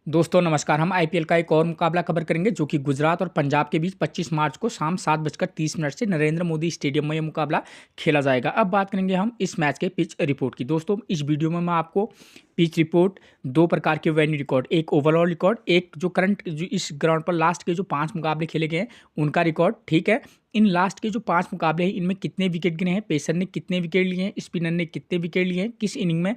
दोस्तों नमस्कार। हम आईपीएल का एक और मुकाबला कवर करेंगे जो कि गुजरात और पंजाब के बीच 25 मार्च को शाम 7:30 से नरेंद्र मोदी स्टेडियम में यह मुकाबला खेला जाएगा। अब बात करेंगे हम इस मैच के पिच रिपोर्ट की। दोस्तों इस वीडियो में मैं आपको पिच रिपोर्ट, दो प्रकार के वेन्यू रिकॉर्ड, एक ओवरऑल रिकॉर्ड, एक जो करंट जो इस ग्राउंड पर लास्ट के जो 5 मुकाबले खेले गए हैं उनका रिकॉर्ड, ठीक है। इन लास्ट के जो 5 मुकाबले हैं इनमें कितने विकेट गिरे हैं, पेसर ने कितने विकेट लिए हैं, स्पिनर ने कितने विकेट लिए हैं, किस इनिंग में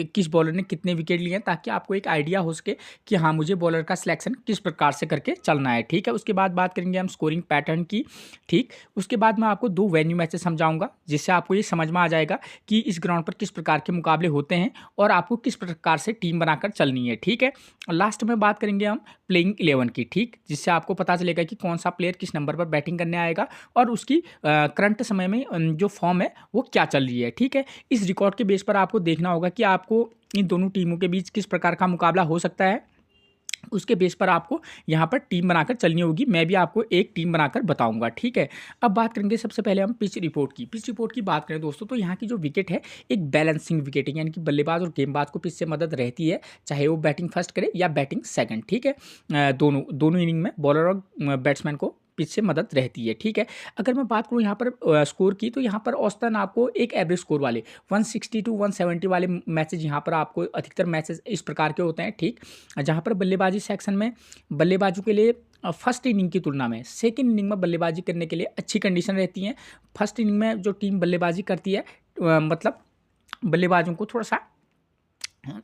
किस बॉलर ने कितने विकेट लिए हैं, ताकि आपको एक आइडिया हो सके कि हाँ मुझे बॉलर का सिलेक्शन किस प्रकार से करके चलना है, ठीक है। उसके बाद बात करेंगे हम स्कोरिंग पैटर्न की, ठीक। उसके बाद मैं आपको 2 वेन्यू मैचेस समझाऊंगा जिससे आपको ये समझ में आ जाएगा कि इस ग्राउंड पर किस प्रकार के मुकाबले होते हैं और आपको किस प्रकार से टीम बनाकर चलनी है, ठीक है। लास्ट में बात करेंगे हम प्लेइंग 11 की, ठीक, जिससे आपको पता चलेगा कि कौन सा प्लेयर किस नंबर पर बैटिंग करने आएगा और उसकी करंट समय में जो फॉर्म है वो क्या चल रही है, ठीक है। इस रिकॉर्ड के बेस पर आपको देखना होगा कि आपको इन दोनों टीमों के बीच किस प्रकार का मुकाबला हो सकता है। उसके बेस पर आपको यहाँ पर टीम बनाकर चलनी होगी। मैं भी आपको एक टीम बनाकर बताऊंगा, ठीक है। अब बात करेंगे सबसे पहले हम पिच रिपोर्ट की। पिच रिपोर्ट की बात करें दोस्तों तो यहाँ की जो विकेट है एक बैलेंसिंग विकेट है, यानी कि बल्लेबाज और गेंदबाज को पिच से मदद रहती है, चाहे वो बैटिंग फर्स्ट करे या बैटिंग सेकंड, ठीक है। दोनों दोनों इनिंग में बॉलर और बैट्समैन को पिच से मदद रहती है, ठीक है। अगर मैं बात करूँ यहाँ पर स्कोर की, तो यहाँ पर औसतन आपको एक एवरेज स्कोर वाले 160 टू 170 वाले मैचेज यहाँ पर आपको अधिकतर मैचेज इस प्रकार के होते हैं, ठीक। जहाँ पर बल्लेबाजी सेक्शन में बल्लेबाजों के लिए फर्स्ट इनिंग की तुलना में सेकंड इनिंग में बल्लेबाजी करने के लिए अच्छी कंडीशन रहती है। फर्स्ट इनिंग में जो टीम बल्लेबाजी करती है मतलब बल्लेबाजों को थोड़ा सा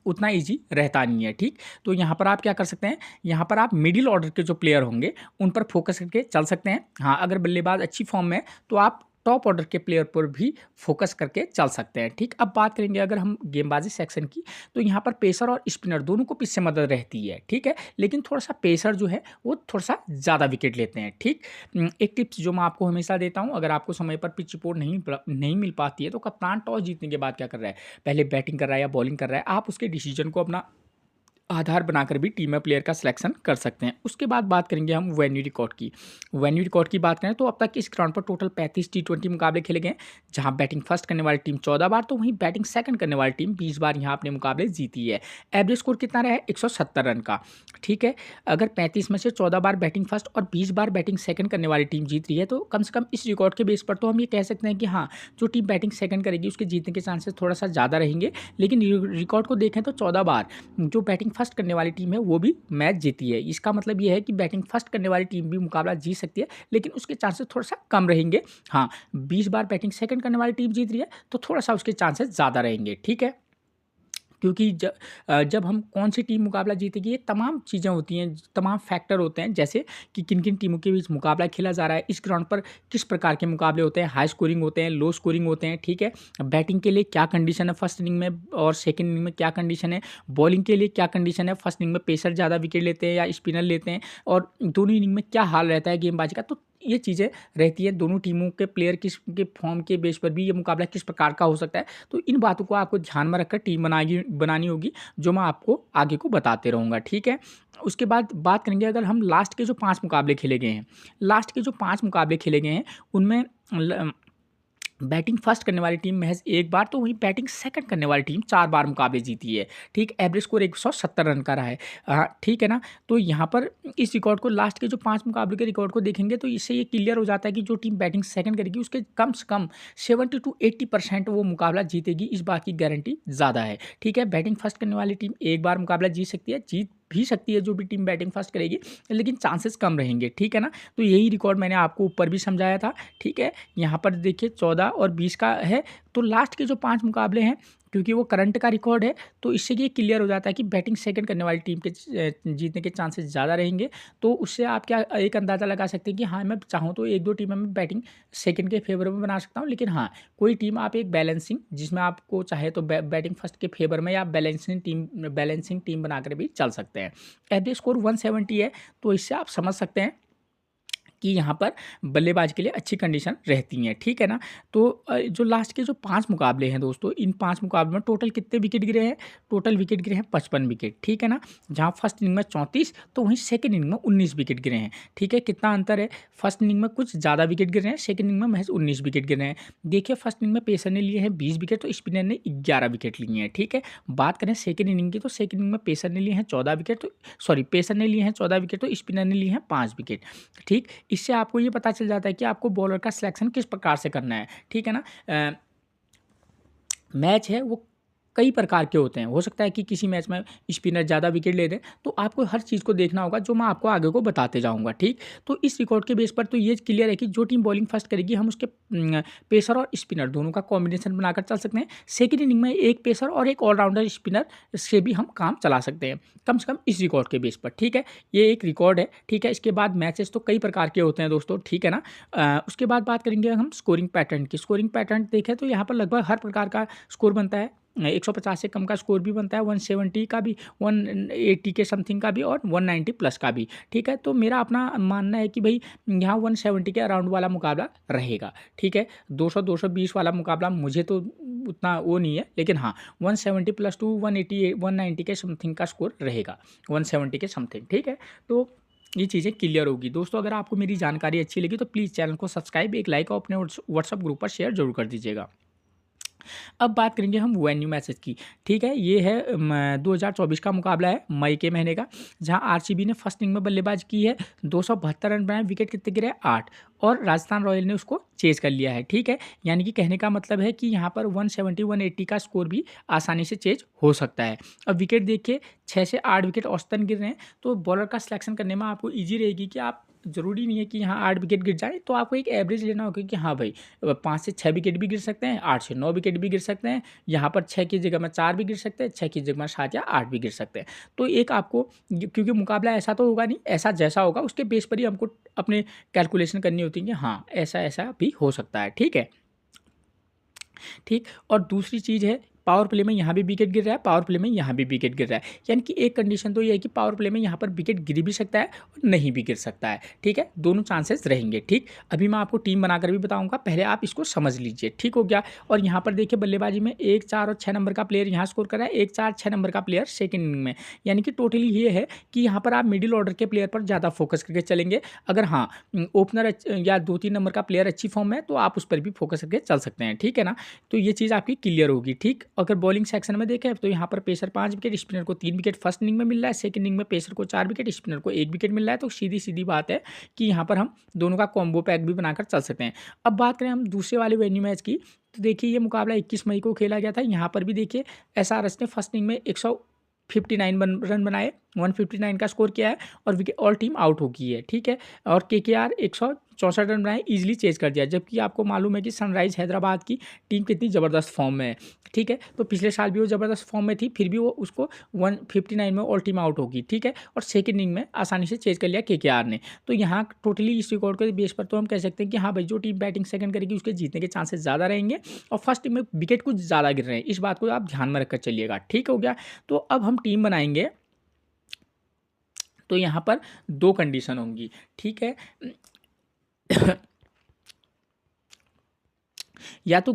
उतना इजी रहता नहीं है, ठीक। तो यहाँ पर आप क्या कर सकते हैं, यहाँ पर आप मिडिल ऑर्डर के जो प्लेयर होंगे उन पर फोकस करके चल सकते हैं। हाँ, अगर बल्लेबाज अच्छी फॉर्म में है तो आप टॉप ऑर्डर के प्लेयर पर भी फोकस करके चल सकते हैं, ठीक। अब बात करेंगे अगर हम गेंदबाजी सेक्शन की, तो यहाँ पर पेसर और स्पिनर दोनों को पिच से मदद रहती है, ठीक है। लेकिन थोड़ा सा पेसर जो है वो थोड़ा सा ज़्यादा विकेट लेते हैं, ठीक। एक टिप्स जो मैं आपको हमेशा देता हूँ, अगर आपको समय पर पिच रिपोर्ट नहीं मिल पाती है तो कप्तान टॉस जीतने के बाद क्या कर रहा है, पहले बैटिंग कर रहा है या बॉलिंग कर रहा है, आप उसके डिसीजन को अपना आधार बनाकर भी टीम में प्लेयर का सिलेक्शन कर सकते हैं। उसके बाद बात करेंगे हम वेन्यू रिकॉर्ड की। वेन्यू रिकॉर्ड की बात करें तो अब तक इस ग्राउंड पर टोटल 35 T20 मुकाबले खेले गए, जहां बैटिंग फर्स्ट करने वाली टीम 14 बार तो वहीं बैटिंग सेकंड करने वाली टीम 20 बार यहां अपने मुकाबले जीती है। एवरेज स्कोर कितना रहा है, 170 रन का, ठीक है। अगर 35 में से 14 बार बैटिंग फर्स्ट और 20 बार बैटिंग सेकंड करने वाली टीम जीत रही है तो कम से कम इस रिकॉर्ड के बेस पर तो हम ये कह सकते हैं कि हाँ, जो टीम बैटिंग सेकंड करेगी उसके जीतने के चांसेस थोड़ा सा ज़्यादा रहेंगे। लेकिन रिकॉर्ड को देखें तो 14 बार जो बैटिंग फर्स्ट करने वाली टीम है वो भी मैच जीती है। इसका मतलब ये है कि बैटिंग फर्स्ट करने वाली टीम भी मुकाबला जीत सकती है, लेकिन उसके चांसेस थोड़ा सा कम रहेंगे। हाँ, 20 बार बैटिंग सेकंड करने वाली टीम जीत रही है तो थोड़ा सा उसके चांसेस ज़्यादा रहेंगे, ठीक है। क्योंकि जब हम कौन सी टीम मुकाबला जीतेगी ये तमाम चीज़ें होती हैं, तमाम फैक्टर होते हैं, जैसे कि किन किन टीमों के बीच मुकाबला खेला जा रहा है, इस ग्राउंड पर किस प्रकार के मुकाबले होते हैं, हाई स्कोरिंग होते हैं, लो स्कोरिंग होते हैं, ठीक है। बैटिंग के लिए क्या कंडीशन है फर्स्ट इनिंग में और सेकेंड इनिंग में क्या कंडीशन है, बॉलिंग के लिए क्या कंडीशन है, फर्स्ट इनिंग में पेसर ज़्यादा विकेट लेते हैं या स्पिनर लेते हैं, और दोनों इनिंग में क्या हाल रहता है गेंदबाजी का। तो ये चीज़ें रहती है, दोनों टीमों के प्लेयर किस के फॉर्म के बेस पर भी ये मुकाबला किस प्रकार का हो सकता है। तो इन बातों को आपको ध्यान में रखकर टीम बनानी होगी, जो मैं आपको आगे को बताते रहूँगा, ठीक है। उसके बाद बात करेंगे अगर हम लास्ट के जो 5 मुकाबले खेले गए हैं, लास्ट के जो 5 मुकाबले खेले गए हैं उनमें बैटिंग फर्स्ट करने वाली टीम महज 1 बार तो वहीं बैटिंग सेकंड करने वाली टीम 4 बार मुकाबले जीती है, ठीक। एवरेज स्कोर 170 रन का रहा है, ठीक है ना। तो यहाँ पर इस रिकॉर्ड को, लास्ट के जो 5 मुकाबले के रिकॉर्ड को देखेंगे तो इससे ये क्लियर हो जाता है कि जो टीम बैटिंग सेकंड करेगी उसके कम से कम 70 टू 80% वो मुकाबला जीतेगी, इस बात की गारंटी ज़्यादा है, ठीक है। बैटिंग फर्स्ट करने वाली टीम 1 बार मुकाबला जीत सकती है, जीत भी सकती है जो भी टीम बैटिंग फर्स्ट करेगी, लेकिन चांसेस कम रहेंगे, ठीक है ना। तो यही रिकॉर्ड मैंने आपको ऊपर भी समझाया था, ठीक है। यहाँ पर देखिए 14 और 20 का है, तो लास्ट के जो 5 मुकाबले हैं क्योंकि वो करंट का रिकॉर्ड है तो इससे ये क्लियर हो जाता है कि बैटिंग सेकंड करने वाली टीम के जीतने के चांसेस ज़्यादा रहेंगे। तो उससे आप क्या एक अंदाज़ा लगा सकते हैं कि हाँ, मैं चाहूँ तो 1-2 टीमें मैं बैटिंग सेकंड के फेवर में बना सकता हूँ, लेकिन हाँ, कोई टीम आप एक बैलेंसिंग, जिसमें आपको चाहे तो बैटिंग फर्स्ट के फेवर में या बैलेंसिंग टीम बनाकर भी चल सकते हैं। एवरेज स्कोर 170 है, तो इससे आप समझ सकते हैं कि यहाँ पर बल्लेबाज के लिए अच्छी कंडीशन रहती हैं, ठीक है ना। तो जो लास्ट के जो 5 मुकाबले हैं दोस्तों, इन 5 मुकाबलों में टोटल कितने विकेट गिरे हैं? टोटल विकेट गिरे हैं 55 विकेट, ठीक है ना। जहाँ फर्स्ट इनिंग में 34 तो वहीं सेकंड इनिंग में 19 विकेट गिरे हैं, ठीक है। कितना अंतर है? फर्स्ट इनिंग में कुछ ज़्यादा विकेट गिर रहे हैं, सेकंड इनिंग में महज 19 विकेट गिर रहे हैं। देखिए फर्स्ट इनिंग में पेसर ने लिए हैं 20 विकेट, तो स्पिनर ने 11 विकेट लिए हैं, ठीक है। बात करें सेकंड इनिंग की, तो सेकंड इनिंग में पेसर ने लिए हैं 14 विकेट, तो पेसर ने लिए हैं 14 विकेट, तो स्पिनर ने लिए हैं 5 विकेट, ठीक। इससे आपको ये पता चल जाता है कि आपको बॉलर का सिलेक्शन किस प्रकार से करना है, ठीक है ना। मैच है वो कई प्रकार के होते हैं, हो सकता है कि किसी मैच में स्पिनर ज़्यादा विकेट ले दें, तो आपको हर चीज़ को देखना होगा, जो मैं आपको आगे को बताते जाऊंगा, ठीक। तो इस रिकॉर्ड के बेस पर तो ये क्लियर है कि जो टीम बॉलिंग फर्स्ट करेगी, हम उसके पेसर और स्पिनर दोनों का कॉम्बिनेशन बनाकर चल सकते हैं। सेकेंड इनिंग में एक पेसर और एक ऑलराउंडर स्पिनर से भी हम काम चला सकते हैं, कम से कम इस रिकॉर्ड के बेस पर, ठीक है। ये एक रिकॉर्ड है, ठीक है। इसके बाद मैचेस तो कई प्रकार के होते हैं दोस्तों, ठीक है ना। उसके बाद बात करेंगे हम स्कोरिंग पैटर्न की। स्कोरिंग पैटर्न देखें तो यहाँ पर लगभग हर प्रकार का स्कोर बनता है। 150 से कम का स्कोर भी बनता है, 170 का भी, 180 के समथिंग का भी, और 190 प्लस का भी, ठीक है। तो मेरा अपना मानना है कि भाई यहाँ 170 के अराउंड वाला मुकाबला रहेगा, ठीक है। 200-220 वाला मुकाबला मुझे तो उतना वो नहीं है, लेकिन हाँ 170 प्लस टू 180 190 के समथिंग का स्कोर रहेगा, 170 के समथिंग, ठीक है। तो ये चीज़ें क्लियर होगी दोस्तों। अगर आपको मेरी जानकारी अच्छी लगी तो प्लीज़ चैनल को सब्सक्राइब, एक लाइक और अपने व्हाट्सअप ग्रुप पर शेयर जरूर कर दीजिएगा। अब बात करेंगे हम वेन्यू मैचेस की, ठीक है। ये है 2024 का मुकाबला है, मई के महीने का, जहां आरसीबी ने फर्स्ट इनिंग में बल्लेबाजी की है, 272 रन बनाए, विकेट कितने गिरे? 8, और राजस्थान रॉयल ने उसको चेज कर लिया है, ठीक है। यानी कि कहने का मतलब है कि यहाँ पर 170 180 का स्कोर भी आसानी से चेज हो सकता है। अब विकेट देखिए 6 से 8 विकेट औसतन गिर रहे हैं, तो बॉलर का सिलेक्शन करने में आपको ईजी रहेगी कि आप, ज़रूरी नहीं है कि यहाँ 8 विकेट गिर जाए, तो आपको एक एवरेज लेना होगा कि हाँ भाई 5 से 6 विकेट भी गिर सकते हैं, 8 से 9 विकेट भी गिर सकते हैं, यहाँ पर 6 की जगह में 4 भी गिर सकते हैं, 6 की जगह में 7 या 8 भी गिर सकते हैं। तो एक आपको, क्योंकि मुकाबला ऐसा तो होगा नहीं, ऐसा जैसा होगा उसके बेस पर ही हमको अपने कैलकुलेशन करनी होती है कि हाँ ऐसा ऐसा भी हो सकता है, ठीक है, ठीक। और दूसरी चीज़ है, पावर प्ले में यहाँ भी विकेट गिर रहा है, पावर प्ले में यहाँ भी विकेट गिर रहा है, यानी कि एक कंडीशन तो ये है कि पावर प्ले में यहाँ पर विकेट गिर भी सकता है और नहीं भी गिर सकता है, ठीक है। दोनों चांसेस रहेंगे, ठीक। अभी मैं आपको टीम बनाकर भी बताऊंगा, पहले आप इसको समझ लीजिए, ठीक हो गया। और यहाँ पर देखिए बल्लेबाजी में 1, 4 और 6 नंबर का प्लेयर यहाँ स्कोर कर रहा है, 1, 4, 6 नंबर का प्लेयर सेकेंड इनिंग में, यानी कि टोटली ये है कि यहाँ पर आप मिडिल ऑर्डर के प्लेयर पर ज़्यादा फोकस करके चलेंगे। अगर हाँ ओपनर या 2-3 नंबर का प्लेयर अच्छी फॉर्म में है, तो आप उस पर भी फोकस करके चल सकते हैं, ठीक है ना। तो ये चीज़ आपकी क्लियर होगी, ठीक। अगर बॉलिंग सेक्शन में देखें तो यहाँ पर पेसर 5 विकेट, स्पिनर को 3 विकेट फर्स्ट इनिंग में मिल रहा है, सेकंड इनिंग में पेसर को 4 विकेट, स्पिनर को 1 विकेट मिल रहा है। तो सीधी सीधी बात है कि यहाँ पर हम दोनों का कॉम्बो पैक भी बनाकर चल सकते हैं। अब बात करें हम दूसरे वाले वेन्यू मैच की, तो देखिए ये मुकाबला 21 मई को खेला गया था। यहाँ पर भी देखिए एसआरएच ने फर्स्ट इनिंग में 159 रन बनाए, 159 का स्कोर किया है, और विकेट ऑल टीम आउट हो गई है, ठीक है। और केकेआर 164 रन बनाए, इजीली चेज कर दिया। जबकि आपको मालूम है कि सनराइज हैदराबाद की टीम कितनी ज़बरदस्त फॉर्म में है, ठीक है। तो पिछले साल भी वो ज़बरदस्त फॉर्म में थी, फिर भी वो उसको 159 में ऑल टीम आउट होगी, ठीक है। और सेकेंड इनिंग में आसानी से चेज कर लिया केकेआर ने। तो यहाँ टोटली इस रिकॉर्ड के बेस पर तो हम कह सकते हैं कि हाँ भाई जो टीम बैटिंग सेकंड करेगी उसके जीतने के चांसेस ज़्यादा रहेंगे, और फर्स्ट इनिंग में विकेट कुछ ज़्यादा गिर रहे हैं, इस बात को आप ध्यान में रखकर चलिएगा, ठीक हो गया। तो अब हम टीम बनाएंगे, तो यहाँ पर 2 कंडीशन होंगी, ठीक है। या तो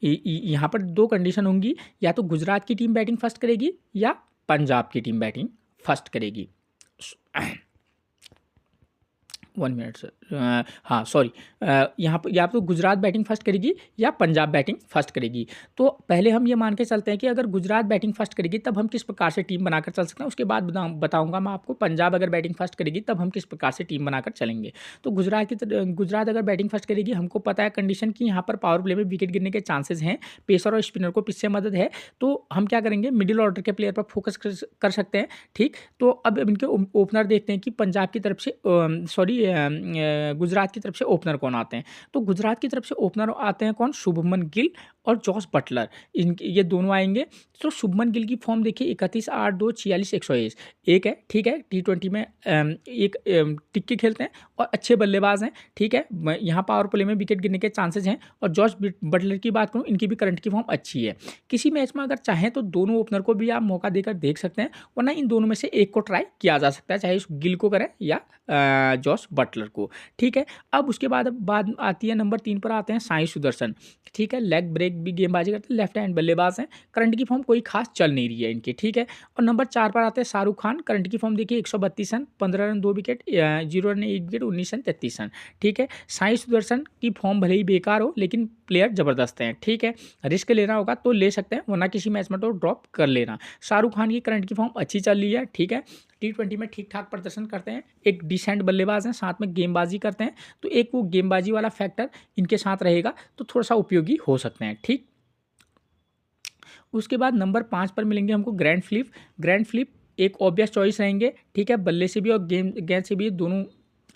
यहाँ पर 2 कंडीशन होंगी, या तो गुजरात की टीम बैटिंग फर्स्ट करेगी या पंजाब की टीम बैटिंग फर्स्ट करेगी। 1 मिनट सर, हाँ सॉरी, यहाँ पर या तो गुजरात बैटिंग फर्स्ट करेगी या पंजाब बैटिंग फर्स्ट करेगी। तो पहले हम ये मान के चलते हैं कि अगर गुजरात बैटिंग फर्स्ट करेगी तब हम किस प्रकार से टीम बनाकर चल सकते हैं, उसके बाद बताऊंगा मैं आपको पंजाब अगर बैटिंग फर्स्ट करेगी तब हम किस प्रकार से टीम बनाकर चलेंगे। तो गुजरात अगर बैटिंग फर्स्ट करेगी, हमको पता है कंडीशन कि यहाँ पर पावर प्ले में विकेट गिरने के चांसेस हैं, पेसर और स्पिनर को पिच से मदद है, तो हम क्या करेंगे, मिडिल ऑर्डर के प्लेयर पर फोकस कर सकते हैं, ठीक। तो अब इनके ओपनर देखते हैं कि पंजाब की तरफ से गुजरात की तरफ से ओपनर कौन आते हैं। तो गुजरात की तरफ से ओपनर आते हैं कौन, शुभमन गिल और जॉस बटलर, इनके ये दोनों आएंगे। तो शुभमन गिल की फॉर्म देखिए 31, 8, 2, 46, 101 एक है, ठीक है। T20 में एक टिक्की खेलते हैं और अच्छे बल्लेबाज हैं, ठीक है। यहाँ पावर प्ले में विकेट गिरने के चांसेस हैं। और जॉस बटलर की बात करूँ, इनकी भी करंट की फॉर्म अच्छी है। किसी मैच में अगर चाहें तो दोनों ओपनर को भी आप मौका देकर देख सकते हैं, वरना इन दोनों में से एक को ट्राई किया जा सकता है, चाहे उस गिल को करें या जॉस बटलर को, ठीक है। अब उसके बाद आती है नंबर 3 पर आते हैं साई सुदर्शन, ठीक है। लेग ब्रेक भी गेंदबाजी करते हैं, लेफ्ट हैंड बल्लेबाज हैं। करंट की फॉर्म कोई खास चल नहीं रही है इनकी, ठीक है। और नंबर 4 पर आते हैं शाहरुख खान। करंट की फॉर्म देखिए 132 run, 15 run 2 wicket, 0 run 1 wicket, 19 run 33 run, ठीक है। साई सुदर्शन की फॉर्म भले ही बेकार हो, लेकिन प्लेयर जबरदस्त हैं, ठीक है। रिस्क लेना होगा तो ले सकते हैं, वरना किसी मैच में तो ड्रॉप कर लेना। शाहरुख खान की करंट की फॉर्म अच्छी चल रही है, ठीक है। T20 में ठीक ठाक प्रदर्शन करते हैं, एक डिसेंट बल्लेबाज हैं, साथ में गेंदबाजी करते हैं, तो एक वो गेंदबाजी वाला फैक्टर इनके साथ रहेगा तो थोड़ा सा उपयोगी हो सकते हैं, ठीक। उसके बाद नंबर 5 पर मिलेंगे हमको ग्रैंड फ्लिप। ग्रैंड फ्लिप एक ऑब्वियस चॉइस रहेंगे, ठीक है। बल्ले से भी और गेंद से भी दोनों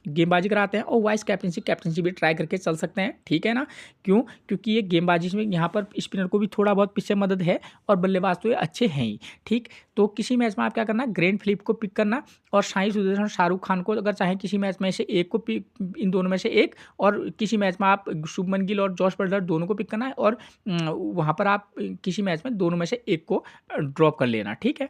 गेंदबाजी कराते हैं, और वाइस कैप्टनसी भी ट्राई करके चल सकते हैं, ठीक है ना। क्यों? क्योंकि ये गेंदबाजी में यहाँ पर स्पिनर को भी थोड़ा बहुत पीछे मदद है, और बल्लेबाज तो ये अच्छे हैं ही, ठीक। तो किसी मैच में आप क्या करना, ग्रैंड फ्लिप को पिक करना, और साई सुदर्शन शाहरुख खान को अगर चाहें किसी मैच में से एक को पिक, इन दोनों में से एक, और किसी मैच में आप शुभमन गिल और जॉस बटलर दोनों को पिक करना है, और वहाँ पर आप किसी मैच में दोनों में से एक को ड्रॉप कर लेना, ठीक है।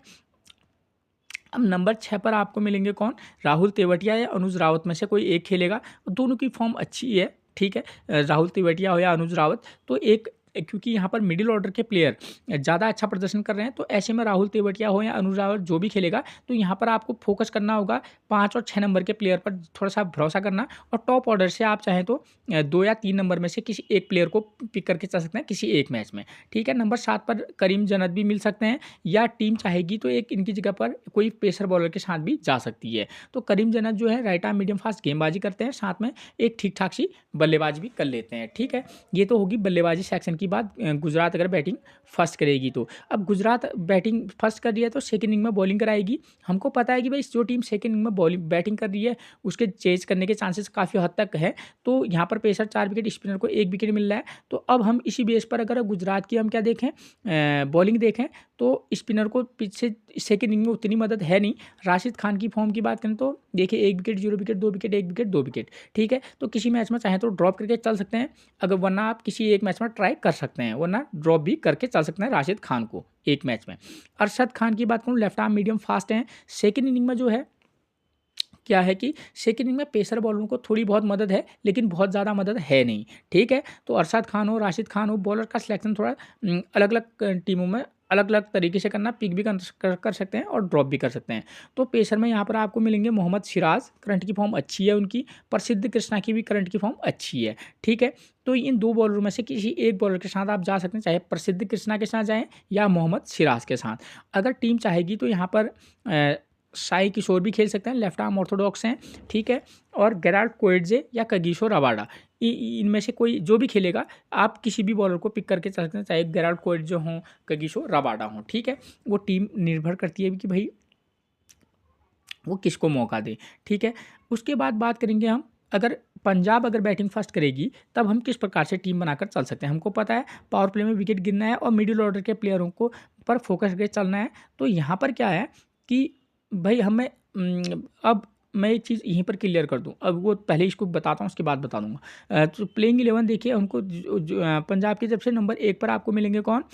अब नंबर 6 पर आपको मिलेंगे कौन, राहुल तेवतिया या अनुज रावत में से कोई एक खेलेगा। दोनों की फॉर्म अच्छी है, ठीक है। राहुल तेवतिया हो या अनुज रावत, तो एक, क्योंकि यहाँ पर मिडिल ऑर्डर के प्लेयर ज़्यादा अच्छा प्रदर्शन कर रहे हैं, तो ऐसे में राहुल तेवतिया हो या अनुज रावत जो भी खेलेगा, तो यहाँ पर आपको फोकस करना होगा 5 और 6 नंबर के प्लेयर पर, थोड़ा सा भरोसा करना। और टॉप ऑर्डर से आप चाहें तो 2 या 3 नंबर में से किसी एक प्लेयर को पिक करके चल सकते हैं किसी एक मैच में, ठीक है। नंबर 7 पर करीम जन्नत भी मिल सकते हैं, या टीम चाहेगी तो एक इनकी जगह पर कोई पेसर बॉलर के साथ भी जा सकती है। तो करीम जन्नत जो है राइट आर्म मीडियम फास्ट गेंदबाजी करते हैं, साथ में एक ठीक ठाक सी बल्लेबाजी भी कर लेते हैं, ठीक है। ये तो होगी बल्लेबाजी सेक्शन की बात। गुजरात अगर बैटिंग फर्स्ट करेगी तो, अब गुजरात बैटिंग फर्स्ट कर रही है तो सेकंड इनिंग में बॉलिंग कराएगी। हमको पता है कि भाई जो टीम सेकंड इनिंग में बॉलिंग बैटिंग कर रही है उसके चेज करने के चांसेस काफ़ी हद तक है। तो यहाँ पर पेसर 4 विकेट, स्पिनर को 1 विकेट मिल रहा है। तो अब हम इसी बेस पर अगर गुजरात की हम क्या देखें, बॉलिंग देखें, तो स्पिनर को पीछे सेकंड इनिंग में उतनी मदद है नहीं। राशिद खान की फॉर्म की बात करें तो देखिए 1 wicket, 0 wicket, 2 wicket, 1 wicket, 2 wicket, ठीक है। तो किसी मैच में चाहे तो ड्रॉप करके चल सकते हैं, अगर वरना आप किसी एक मैच में ट्राई कर सकते हैं, वरना ड्रॉप भी करके चल सकते हैं राशिद खान को एक मैच में। अरशद खान की बात करूँ, लेफ्ट आर्म मीडियम फास्ट हैं। सेकंड इनिंग में जो है क्या है कि सेकंड इनिंग में पेसर बॉलरों को थोड़ी बहुत मदद है, लेकिन बहुत ज़्यादा मदद है नहीं, ठीक है। तो अरशद खान हो, राशिद खान हो, बॉलर का सिलेक्शन थोड़ा अलग अलग टीमों में अलग अलग तरीके से करना, पिक भी कर सकते हैं और ड्रॉप भी कर सकते हैं। तो पेसर में यहाँ पर आपको मिलेंगे मोहम्मद सिराज, करंट की फॉर्म अच्छी है उनकी। प्रसिद्ध कृष्णा की भी करंट की फॉर्म अच्छी है, ठीक है। तो इन 2 बॉलरों में से किसी एक बॉलर के साथ आप जा सकते हैं, चाहे प्रसिद्ध कृष्णा के साथ जाएँ या मोहम्मद सिराज के साथ। अगर टीम चाहेगी तो यहाँ पर साई किशोर भी खेल सकते हैं, लेफ्ट आर्म ऑर्थोडॉक्स हैं, ठीक है। और गेराल्ड कोएट्जे या कगिसो रबाडा, इनमें से कोई जो भी खेलेगा, आप किसी भी बॉलर को पिक करके चल सकते हैं, चाहे गेराल्ड कोएट्जे हों, कगिसो रबाडा हों, ठीक है। वो टीम निर्भर करती है कि भाई वो किसको मौका दे, ठीक है। उसके बाद बात करेंगे हम, अगर पंजाब अगर बैटिंग फर्स्ट करेगी तब हम किस प्रकार से टीम बनाकर चल सकते हैं। हमको पता है पावर प्ले में विकेट गिरना है और मिडिल ऑर्डर के प्लेयरों को पर फोकस करके चलना है। तो यहाँ पर क्या है कि भाई हमें अब मैं एक चीज़ यहीं पर क्लियर कर दूं, अब वो पहले इसको बताता हूँ उसके बाद बता दूंगा। तो प्लेइंग 11 देखिए उनको पंजाब की तरफ से नंबर 1 पर आपको मिलेंगे कौन,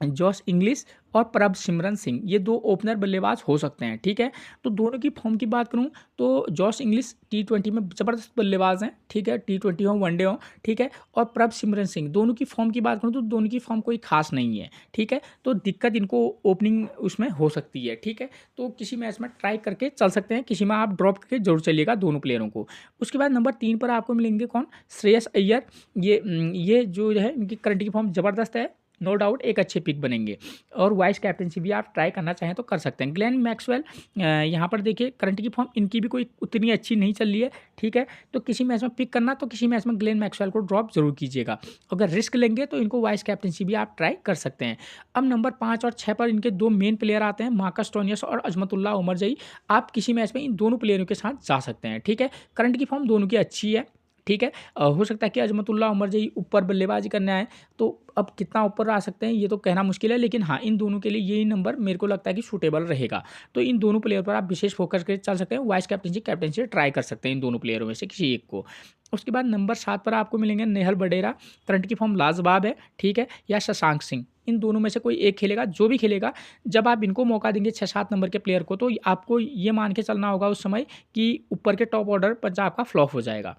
जॉस इंग्लिश और प्रभ सिमरन सिंह, ये 2 ओपनर बल्लेबाज हो सकते हैं, ठीक है। तो दोनों की फॉर्म की बात करूं तो जॉस इंग्लिश T20 में ज़बरदस्त बल्लेबाज हैं, ठीक है। T20 हो, वनडे हो, ठीक है। और प्रभ सिमरन सिंह, दोनों की फॉर्म की बात करूं तो दोनों की फॉर्म कोई खास नहीं है, ठीक है। तो दिक्कत इनको ओपनिंग उसमें हो सकती है, ठीक है। तो किसी मैच में ट्राई करके चल सकते हैं, किसी में आप ड्रॉप करके जरूर चलिएगा दोनों प्लेयरों को। उसके बाद नंबर 3 पर आपको मिलेंगे कौन, श्रेयस अय्यर। ये जो है इनकी करंट की फॉर्म ज़बरदस्त है, नो डाउट एक अच्छे पिक बनेंगे। और वाइस कैप्टनसी भी आप ट्राई करना चाहें तो कर सकते हैं। ग्लेन मैक्सवेल, यहाँ पर देखिए करंट की फॉर्म इनकी भी कोई उतनी अच्छी नहीं चल रही है, ठीक है। तो किसी मैच में पिक करना तो किसी मैच में ग्लेन मैक्सवेल को ड्रॉप जरूर कीजिएगा। अगर रिस्क लेंगे तो इनको वाइस कैप्टनसी भी आप ट्राई कर सकते हैं। अब नंबर 5 और 6 पर इनके 2 मेन प्लेयर आते हैं, मार्कस स्टोनियस और अजमतुल्लाह उमरजई। आप किसी मैच में इन दोनों प्लेयरों के साथ जा सकते हैं, ठीक है। करंट की फॉर्म दोनों की अच्छी है, ठीक है। हो सकता है कि अजमतुल्लाह उमर जई ऊपर बल्लेबाजी करने आए, तो अब कितना ऊपर आ सकते हैं ये तो कहना मुश्किल है, लेकिन हाँ, इन दोनों के लिए यही नंबर मेरे को लगता है कि सूटेबल रहेगा। तो इन दोनों प्लेयर पर आप विशेष फोकस करके चल सकते हैं, वाइस कैप्टनसी ट्राई कर सकते हैं इन दोनों प्लेयरों में से किसी एक को। उसके बाद नंबर 7 पर आपको मिलेंगे नेहल बडेरा, करंट की फॉर्म लाजवाब है, ठीक है, या शशांक सिंह। इन दोनों में से कोई एक खेलेगा, जो भी खेलेगा जब आप इनको मौका देंगे 6-7 नंबर के प्लेयर को, तो आपको ये मान के चलना होगा उस समय कि ऊपर के टॉप ऑर्डर पंजाब का फ्लॉप हो जाएगा,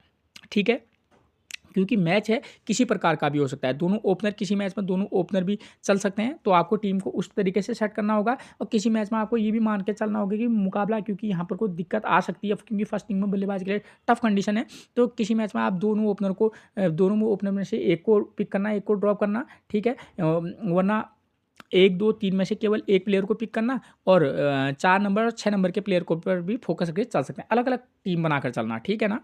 ठीक है। क्योंकि मैच है, किसी प्रकार का भी हो सकता है, दोनों ओपनर किसी मैच में दोनों ओपनर भी चल सकते हैं, तो आपको टीम को उस तरीके से सेट करना होगा। और किसी मैच में आपको ये भी मान के चलना होगा कि मुकाबला, क्योंकि यहाँ पर कोई दिक्कत आ सकती है, क्योंकि फर्स्ट इनिंग में बल्लेबाज के लिए टफ कंडीशन है, तो किसी मैच में आप दोनों ओपनर को दोनों ओपनर में से एक को पिक करना, एक को ड्रॉप करना, ठीक है, वरना 1, 2, 3 में से केवल एक प्लेयर को पिक करना, और 4 नंबर और 6 नंबर के प्लेयर को पर भी फोकस करके चल सकते हैं, अलग अलग टीम बनाकर चलना, ठीक है ना।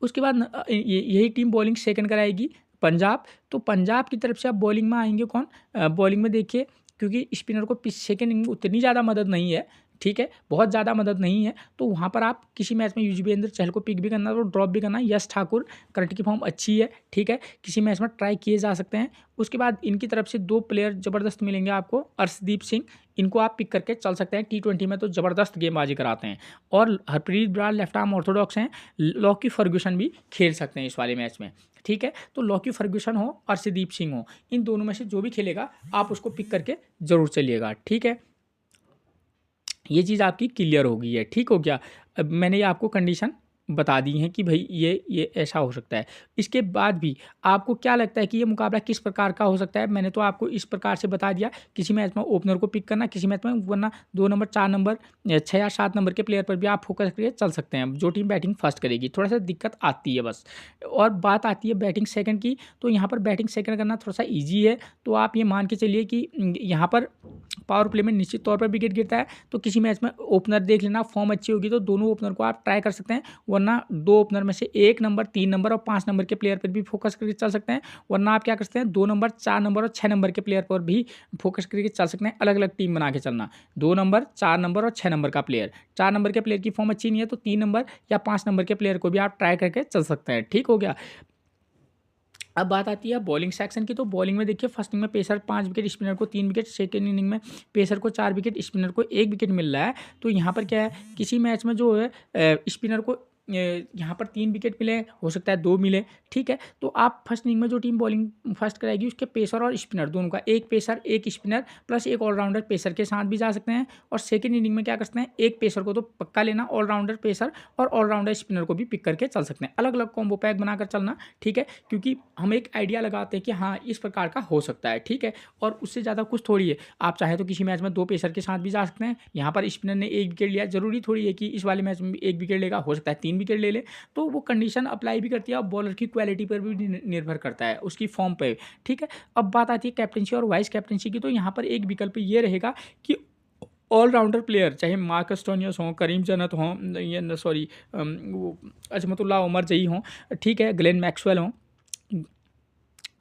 उसके बाद यही टीम बॉलिंग सेकंड कराएगी पंजाब। तो पंजाब की तरफ से अब बॉलिंग में आएंगे कौन, बॉलिंग में देखिए, क्योंकि स्पिनर को सेकंड इनिंग उतनी ज़्यादा मदद नहीं है, ठीक है, बहुत ज़्यादा मदद नहीं है, तो वहाँ पर आप किसी मैच में युजवेंद्र चहल को पिक भी करना तो ड्रॉप भी करना। यश ठाकुर, करंट की फॉर्म अच्छी है, ठीक है, किसी मैच में ट्राई किए जा सकते हैं। उसके बाद इनकी तरफ से 2 प्लेयर ज़बरदस्त मिलेंगे आपको, अर्शदीप सिंह, इनको आप पिक करके चल सकते हैं, T20 में तो ज़बरदस्त गेंदबाजी कराते हैं, और Harpreet Brar left arm Orthodox हैं, लॉकी फर्ग्यूसन भी खेल सकते हैं इस वाले मैच में, ठीक है। तो लॉकी फर्ग्यूसन हो, अर्शदीप सिंह हो, इन दोनों में से जो भी खेलेगा आप उसको पिक करके ज़रूर चलिएगा, ठीक है। ये चीज़ आपकी क्लियर हो गई है, ठीक हो गया। अब मैंने ये आपको कंडीशन बता दी हैं कि भाई ये ऐसा हो सकता है। इसके बाद भी आपको क्या लगता है कि ये मुकाबला किस प्रकार का हो सकता है? मैंने तो आपको इस प्रकार से बता दिया, किसी मैच में ओपनर को पिक करना, किसी मैच में वरना 2 नंबर, 4 नंबर, 6 या 7 नंबर के प्लेयर पर भी आप फोकस करके चल सकते हैं, जो टीम बैटिंग फर्स्ट करेगी। थोड़ा-सा दिक्कत आती है बस, और बात आती है बैटिंग सेकंड की, तो यहाँ पर बैटिंग सेकंड करना थोड़ा-सा ईज़ी है। तो आप ये मान के चलिए कि यहाँ पर पावर प्ले में निश्चित तौर पर विकेट गिरता है, तो किसी मैच में ओपनर देख लेना, फॉर्म अच्छी होगी तो दोनों ओपनर को आप ट्राई कर सकते हैं, वरना 2 ओपनर में से 1 नंबर, 3 नंबर और 5 नंबर के प्लेयर पर भी फोकस करके चल सकते हैं, वरना आप क्या कर सकते हैं 2 नंबर, 4 नंबर और 6 नंबर के प्लेयर पर भी फोकस करके चल सकते हैं। अलग-अलग टीम बना के चलना, 2 नंबर, 4 नंबर और 6 नंबर का प्लेयर। 4 नंबर के प्लेयर की फॉर्म अच्छी नहीं है तो 3 नंबर या 5 नंबर के प्लेयर को भी आप ट्राई करके चल सकते हैं, ठीक हो गया। अब बात आती है बॉलिंग सेक्शन की, तो बॉलिंग में देखिए फर्स्ट इनिंग में पेसर 5 विकेट, स्पिनर को 3 विकेट, सेकेंड इनिंग में पेसर को 4 विकेट, स्पिनर को 1 विकेट मिल रहा है। तो यहाँ पर क्या है, किसी मैच में जो है स्पिनर को यहाँ पर 3 विकेट मिले, हो सकता है 2 मिले, ठीक है। तो आप फर्स्ट इनिंग में जो टीम बॉलिंग फर्स्ट कराएगी उसके पेसर और स्पिनर दोनों का, एक पेसर, एक स्पिनर प्लस एक ऑलराउंडर पेसर के साथ भी जा सकते हैं। और सेकेंड इनिंग में क्या कर सकते हैं, एक पेसर को तो पक्का लेना, ऑलराउंडर पेसर और ऑलराउंडर स्पिनर को भी पिक करके चल सकते हैं। अलग अलग कॉम्बो पैक बनाकर चलना, ठीक है, क्योंकि हम एक आइडिया लगाते हैं कि हाँ इस प्रकार का हो सकता है, ठीक है, और उससे ज़्यादा कुछ थोड़ी है। आप चाहे तो किसी मैच में 2 पेसर के साथ भी जा सकते हैं। यहाँ पर स्पिनर ने 1 विकेट लिया, जरूरी थोड़ी है कि इस वाले मैच में 1 विकेट लेगा, हो सकता है 3 विकेट ले ले, तो वो कंडीशन अप्लाई भी करती है और बॉलर की क्वालिटी पर भी निर्भर करता है, उसकी फॉर्म पे, ठीक है। अब बात आती है कैप्टनसी और वाइस कैप्टनसी की, तो यहाँ पर एक विकल्प ये रहेगा कि ऑलराउंडर प्लेयर, चाहे मार्कस स्टोनियस हों, करीम जन्नत हों, ये सॉरी वो अजमतुल्लाह उमर जई हों, ठीक है, ग्लेन मैक्सवेल हों,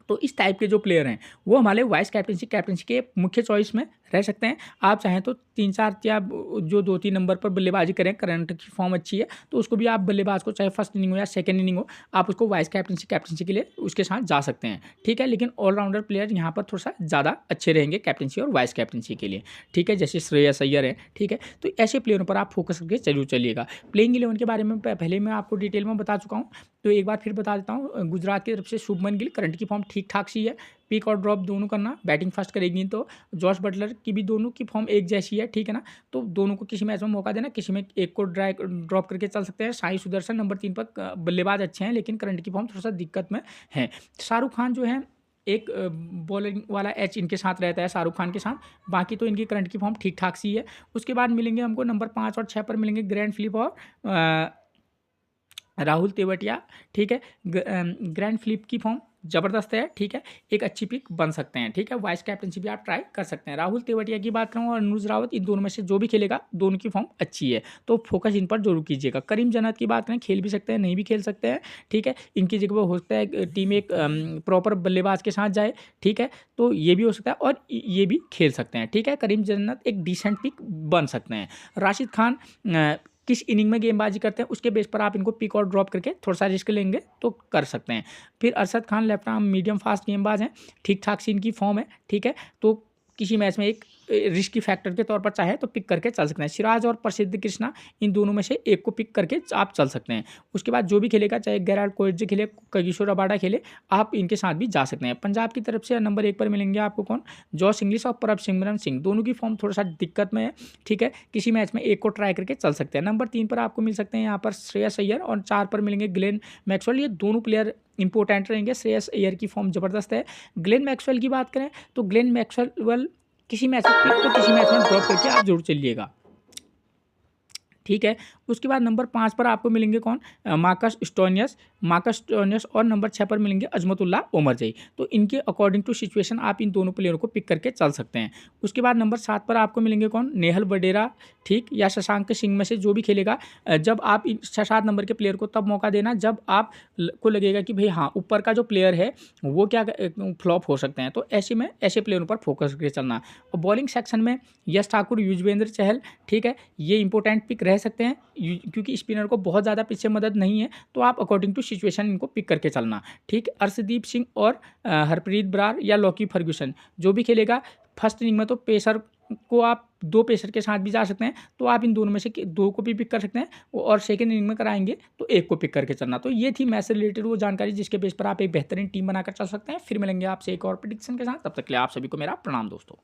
तो इस टाइप के जो प्लेयर हैं वो हमारे वाइस कैप्टनसी के मुख्य चॉइस में रह सकते हैं। आप चाहें तो 3-4 या जो 2-3 नंबर पर बल्लेबाजी करें, करंट की फॉर्म अच्छी है तो उसको भी आप बल्लेबाज को, चाहे फर्स्ट इनिंग हो या सेकंड इनिंग हो, आप उसको वाइस कैप्टनसी के लिए उसके साथ जा सकते हैं, ठीक है। लेकिन ऑलराउंडर प्लेयर यहाँ पर थोड़ा सा ज़्यादा अच्छे रहेंगे कैप्टनसी और वाइस कैप्टनसी के लिए, ठीक है, जैसे श्रेयस अय्यर है, ठीक है। तो ऐसे प्लेयरों पर आप फोकस करके जरूर चलिएगा। प्लेइंग 11 के बारे में पहले मैं आपको डिटेल में बता चुका हूँ, तो एक बार फिर बता देता हूँ। गुजरात की तरफ से शुभमन गिल, करंट की फॉर्म ठीक ठाक सी है, पिक और ड्रॉप दोनों करना, बैटिंग फर्स्ट करेगी तो जॉस बटलर की भी दोनों की फॉर्म एक जैसी है, ठीक है ना, तो दोनों को किसी मैच में मौका देना, किसी में एक को ड्रॉप करके चल सकते हैं। साई सुदर्शन नंबर 3 पर बल्लेबाज अच्छे हैं लेकिन करंट की फॉर्म थोड़ा सा दिक्कत में है। शाहरुख खान जो है एक बॉलिंग वाला एच इनके साथ रहता है शाहरुख खान के साथ, बाकी तो इनकी करंट की फॉर्म ठीक ठाक सी है। उसके बाद मिलेंगे हमको नंबर 5 और 6 पर मिलेंगे ग्रैंड फिलिप और राहुल तेवतिया, ठीक है। ग्रैंड फिलिप की फॉर्म ज़बरदस्त है, ठीक है, एक अच्छी पिक बन सकते हैं, ठीक है। वाइस कैप्टनसी भी आप ट्राई कर सकते हैं। राहुल तेवतिया की बात करूँ और अनुज रावत, इन दोनों में से जो भी खेलेगा दोनों की फॉर्म अच्छी है तो फोकस इन पर जरूर कीजिएगा। करीम जन्नत की बात करें, खेल भी सकते हैं, नहीं भी खेल सकते हैं, ठीक है, इनकी जगह पर हो सकता है टीम एक प्रॉपर बल्लेबाज के साथ जाए, ठीक है, तो ये भी हो सकता है और ये भी खेल सकते हैं, ठीक है। करीम जन्नत एक डिसेंट पिक बन सकते हैं। राशिद खान किस इनिंग में गेंदबाजी करते हैं उसके बेस पर आप इनको पिक और ड्रॉप करके थोड़ा सा रिस्क लेंगे तो कर सकते हैं। फिर Arshad Khan left arm medium fast गेंदबाज हैं, ठीक ठाक सी इनकी फॉर्म है, ठीक है। तो किसी मैच में एक रिस्की फैक्टर के तौर पर चाहे तो पिक करके चल सकते हैं। सिराज और प्रसिद्ध कृष्णा, इन दोनों में से एक को पिक करके आप चल सकते हैं। उसके बाद जो भी खेलेगा, चाहे गेराल्ड कोएट्जे खेले, किशोर रबाडा खेले, आप इनके साथ भी जा सकते हैं। पंजाब की तरफ से नंबर 1 पर मिलेंगे आपको कौन, जॉस इंग्लिश और प्रभसिमरन सिंह। दोनों की फॉर्म थोड़ा सा दिक्कत में है, ठीक है। किसी मैच में एक को ट्राई करके चल सकते हैं। नंबर 3 पर आपको मिल सकते हैं यहाँ पर श्रेयस अय्यर, और 4 पर मिलेंगे ग्लेन मैक्सवेल। ये दोनों प्लेयर इंपॉर्टेंट रहेंगे। श्रेयस अय्यर की फॉर्म जबरदस्त है। ग्लेन मैक्सवेल की बात करें तो ग्लेन मैक्सवेल किसी मैच में पिक तो किसी मैच में ड्रॉप करके आप जरूर चलिएगा, ठीक है। उसके बाद नंबर 5 पर आपको मिलेंगे कौन, मार्कस स्टोनियस और नंबर 6 पर मिलेंगे अजमतुल्ला ओमरजई। तो इनके अकॉर्डिंग टू सिचुएशन आप इन दोनों प्लेयरों को पिक करके चल सकते हैं। उसके बाद नंबर 7 पर आपको मिलेंगे कौन, नेहल वडेरा, ठीक, या शशांक सिंह में से जो भी खेलेगा। जब आप 6-7 नंबर के प्लेयर को तब मौका देना जब आप को लगेगा कि भाई हाँ ऊपर का जो प्लेयर है वो क्या फ्लॉप हो सकते हैं, तो ऐसे में ऐसे प्लेयरों पर फोकस करके चलना। और बॉलिंग सेक्शन में यश ठाकुर, युजवेंद्र चहल, ठीक है, ये इंपॉर्टेंट पिक रह सकते हैं क्योंकि स्पिनर को बहुत ज़्यादा पीछे मदद नहीं है, तो आप अकॉर्डिंग टू सिचुएशन इनको पिक करके चलना, ठीक। अर्शदीप सिंह और हरप्रीत बरार या लॉकी फर्ग्यूसन जो भी खेलेगा। फर्स्ट इनिंग में तो पेसर को आप 2 पेसर के साथ भी जा सकते हैं, तो आप इन दोनों में से 2 को भी पिक कर सकते हैं, और सेकेंड इनिंग में कराएंगे तो 1 को पिक करके चलना। तो ये थी मैच से रिलेटेड वो जानकारी जिसके बेस पर आप एक बेहतरीन टीम बनाकर चल सकते हैं। फिर मिलेंगे आपसे एक और प्रेडिक्शन के साथ, तब तक के लिए आप सभी को मेरा प्रणाम दोस्तों।